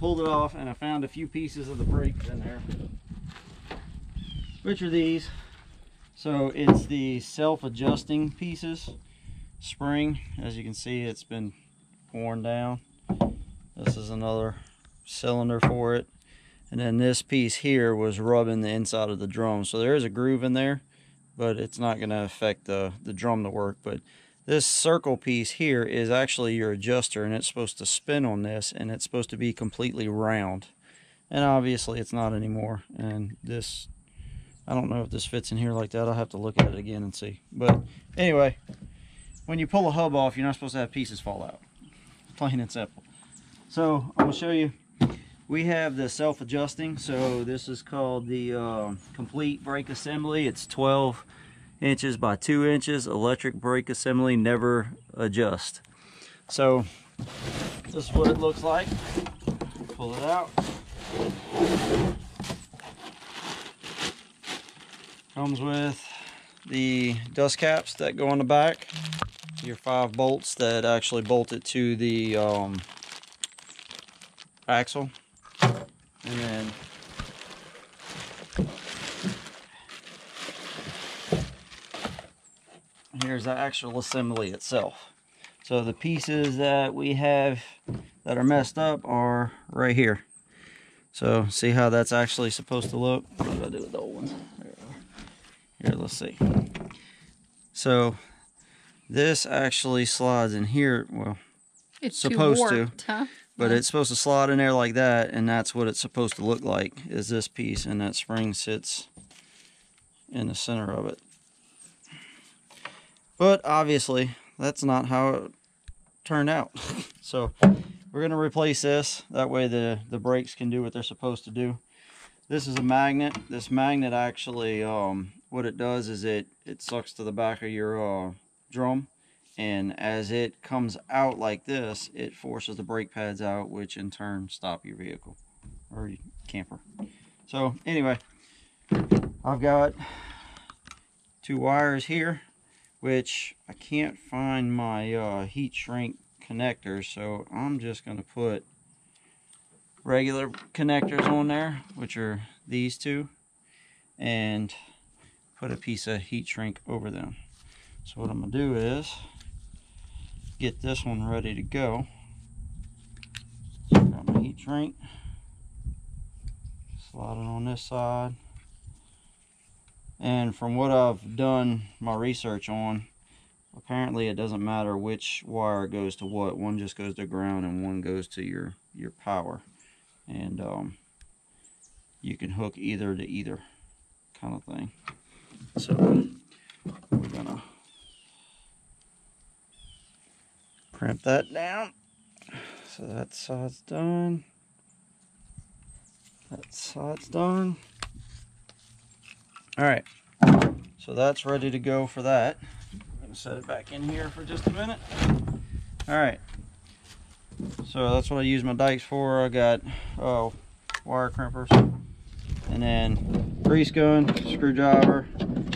pulled it off, and I found a few pieces of the brakes in there, which are these. So it's the self-adjusting pieces. Spring, as you can see, it's been worn down. This is another cylinder for it. And then this piece here was rubbing the inside of the drum. So there is a groove in there, but it's not going to affect the drum to work. But this circle piece here is actually your adjuster, and it's supposed to spin on this, and it's supposed to be completely round. And obviously it's not anymore. And this, I don't know if this fits in here like that. I'll have to look at it again and see. But anyway, when you pull a hub off, you're not supposed to have pieces fall out. Plain and simple. So I'm going to show you. We have the self-adjusting, so this is called the complete brake assembly. It's 12 inches by 2 inches, electric brake assembly, never adjust. So this is what it looks like. Pull it out. Comes with the dust caps that go on the back, your 5 bolts that actually bolt it to the axle. And then here's the actual assembly itself. So the pieces that we have that are messed up are right here. So see how that's actually supposed to look? What do I do with the old ones? Here, let's see. So this actually slides in here. Well, it's supposed warped, to. huh? But it's supposed to slide in there like that, and that's what it's supposed to look like, is this piece, and that spring sits in the center of it. But obviously, that's not how it turned out. So we're going to replace this. That way the brakes can do what they're supposed to do. This is a magnet. This magnet actually, what it does is it sucks to the back of your drum. And as it comes out like this, it forces the brake pads out, which in turn stop your vehicle or your camper. So anyway, I've got 2 wires here, which I can't find my heat shrink connectors, so I'm just going to put regular connectors on there, which are these 2, and put a piece of heat shrink over them. So what I'm going to do is get this one ready to go. So got my heat shrink, slide it on this side, and from what I've done my research on, apparently it doesn't matter which wire goes to what. One just goes to ground and one goes to your power, and you can hook either to either kind of thing. So we're gonna crimp that down. So that side's done. That side's done. Alright, so that's ready to go for that. I'm going to set it back in here for just a minute. Alright, so that's what I use my dikes for. I got wire crimpers, and then grease gun, screwdriver,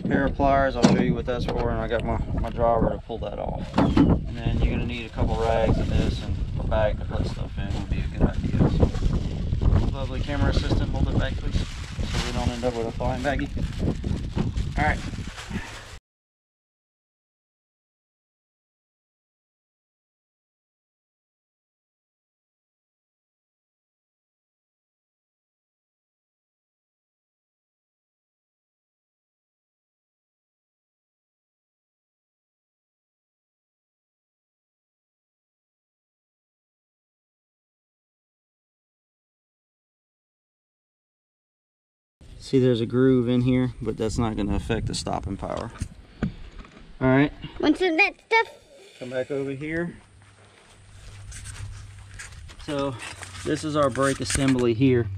pair of pliers. I'll show you what that's for, and I got my driver to pull that off. And then you're going to need a couple rags of this and a bag to put stuff in would be a good idea. So, lovely camera assistant, hold it back please, so we don't end up with a flying baggie. Alright. See, there's a groove in here, but that's not going to affect the stopping power. Alright. What's in that stuff? Come back over here. So, this is our brake assembly here.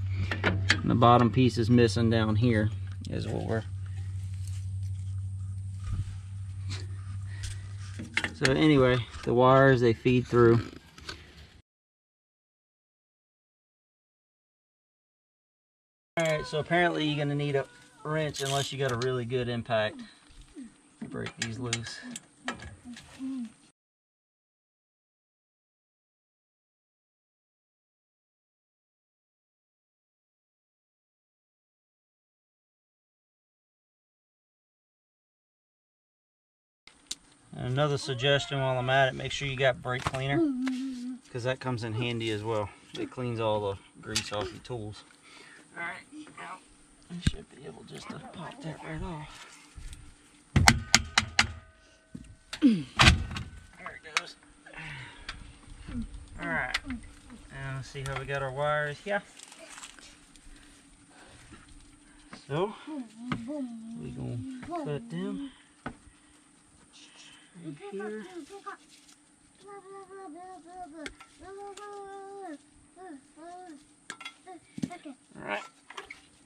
And the bottom piece is missing down here, is what we're... So anyway, the wires, they feed through. Alright, so apparently you're going to need a wrench unless you got a really good impact to break these loose. And another suggestion while I'm at it, make sure you got brake cleaner, because that comes in handy as well. It cleans all the grease off your tools. Alright, now I should be able just to pop that right off. There it goes. Alright, and let's see how we got our wires here. So, we're going to cut them right here. Alright,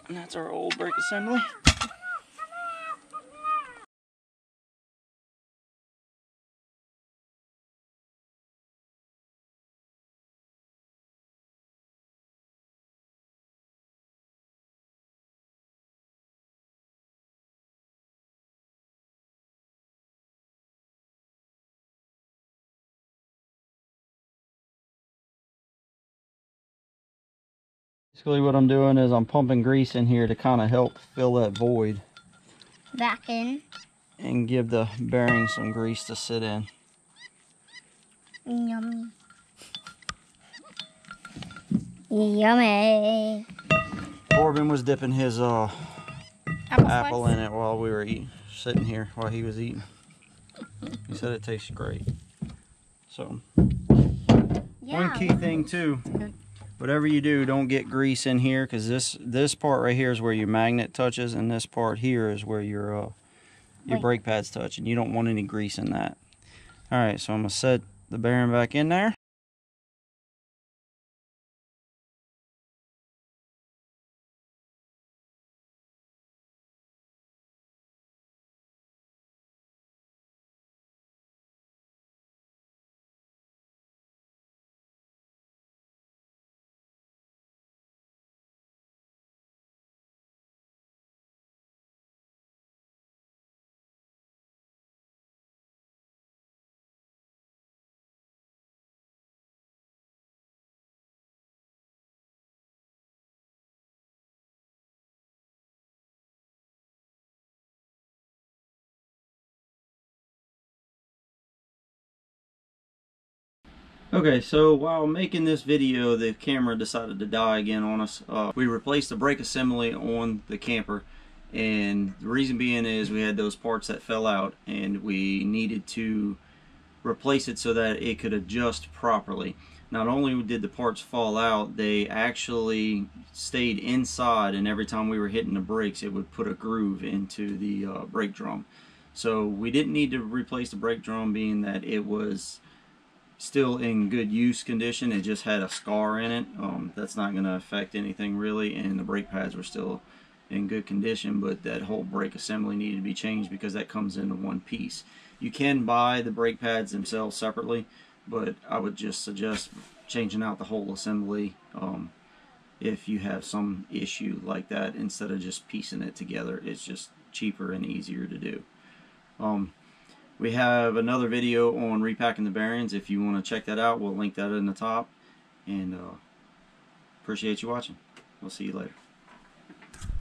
and that's our old brake assembly. Basically what I'm doing is I'm pumping grease in here to kind of help fill that void. Back in. And give the bearing some grease to sit in. Yummy. Yummy. Corbin was dipping his apple in it while we were sitting here while he was eating. He said it tastes great. So, Yeah, one key thing too, whatever you do, don't get grease in here, because this part right here is where your magnet touches, and this part here is where your brake pads touch, and you don't want any grease in that. Alright, so I'm going to set the bearing back in there. Okay, so while making this video, the camera decided to die again on us. We replaced the brake assembly on the camper, and the reason being is we had those parts that fell out, and we needed to replace it so that it could adjust properly. Not only did the parts fall out, they actually stayed inside, and every time we were hitting the brakes, it would put a groove into the brake drum. So we didn't need to replace the brake drum, being that it was still in good use condition. It just had a scar in it. That's not going to affect anything really, and the brake pads were still in good condition, but that whole brake assembly needed to be changed because that comes into one piece. You can buy the brake pads themselves separately, but I would just suggest changing out the whole assembly if you have some issue like that, instead of just piecing it together. It's just cheaper and easier to do. We have another video on repacking the bearings. If you want to check that out, we'll link that in the top. And appreciate you watching. We'll see you later.